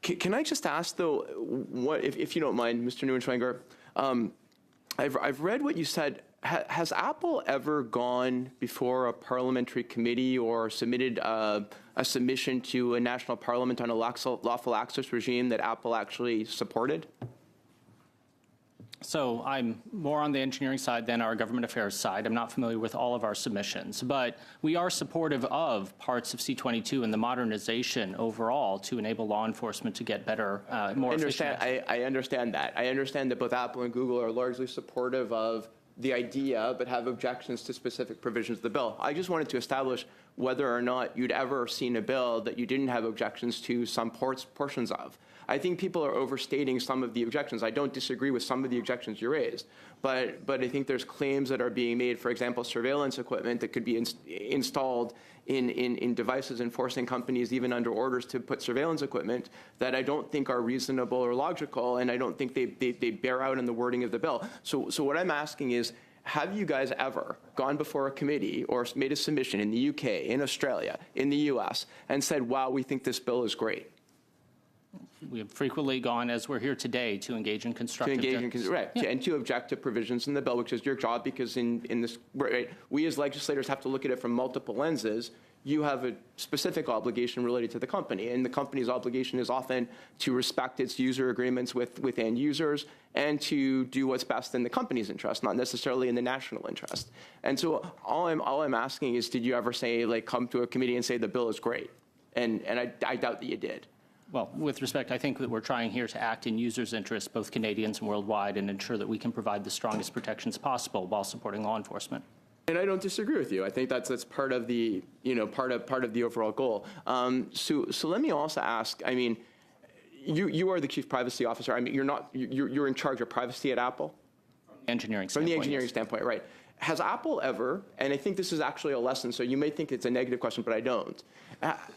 Can I just ask, though, what, if you don't mind, Mr. Neuenschwanger, I've read what you said. Has Apple ever gone before a parliamentary committee or submitted a submission to a national parliament on a lawful access regime that Apple actually supported? So I'm more on the engineering side than our government affairs side. I'm not familiar with all of our submissions, but we are supportive of parts of C-22 and the modernization overall to enable law enforcement to get better, more efficient. I understand that. I understand that both Apple and Google are largely supportive of the idea, but have objections to specific provisions of the bill. I just wanted to establish whether or not you'd ever seen a bill that you didn't have objections to some portions of. I think people are overstating some of the objections. I don't disagree with some of the objections you raised, but I think there's claims that are being made, for example, surveillance equipment that could be installed in devices and forcing companies even under orders to put surveillance equipment that I don't think are reasonable or logical, and I don't think they bear out in the wording of the bill. So what I'm asking is, have you guys ever gone before a committee or made a submission in the UK, in Australia, in the US, and said, wow, we think this bill is great? We have frequently gone, as we're here today, to engage in constructive right, yeah. And to object to provisions in the bill, which is your job, because in this, right, we as legislators have to look at it from multiple lenses. You have a specific obligation related to the company, and the company's obligation is often to respect its user agreements with end users and to do what's best in the company's interest, not necessarily in the national interest. And so all I'm asking is, did you ever say, like, come to a committee and say the bill is great? And I doubt that you did. Well, with respect, I think that we're trying here to act in users' interests, both Canadians and worldwide, and ensure that we can provide the strongest protections possible while supporting law enforcement. And I don't disagree with you. I think that's part of the part of the overall goal. So let me also ask. I mean, you are the chief privacy officer. I mean, you're in charge of privacy at Apple. From the engineering standpoint, right? Has Apple ever, and I think this is actually a lesson, so you may think it's a negative question, but I don't.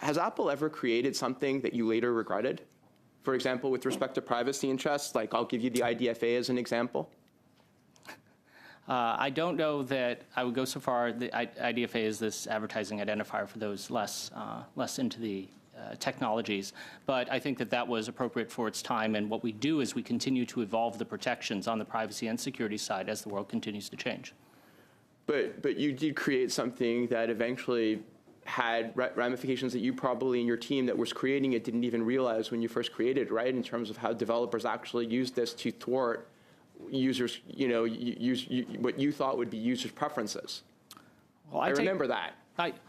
Has Apple ever created something that you later regretted? For example, with respect to privacy interests, like I'll give you the IDFA as an example. I don't know that I would go so far. The IDFA is this advertising identifier for those less into the technologies, but I think that was appropriate for its time, and what we do is we continue to evolve the protections on the privacy and security side as the world continues to change. But you did create something that eventually had ramifications that you probably in your team that was creating it didn't even realize when you first created, right? In terms of how developers actually use this to thwart users, what you thought would be users' preferences. Well, I remember that.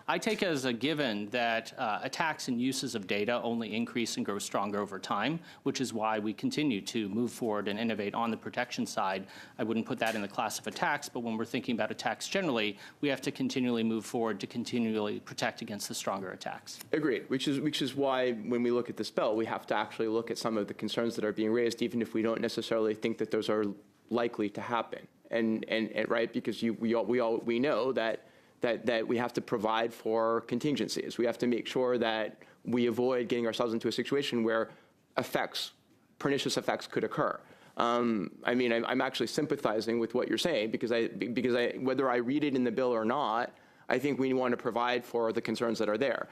I take it as a given that attacks and uses of data only increase and grow stronger over time, which is why we continue to move forward and innovate on the protection side. I wouldn't put that in the class of attacks, but when we're thinking about attacks generally, we have to continually move forward to continually protect against the stronger attacks. Agreed, which is why when we look at this bill, we have to actually look at some of the concerns that are being raised, even if we don't necessarily think that those are likely to happen. And right, because we know that we have to provide for contingencies. We have to make sure that we avoid getting ourselves into a situation where pernicious effects could occur. I mean, I'm actually sympathizing with what you're saying because whether I read it in the bill or not, I think we want to provide for the concerns that are there.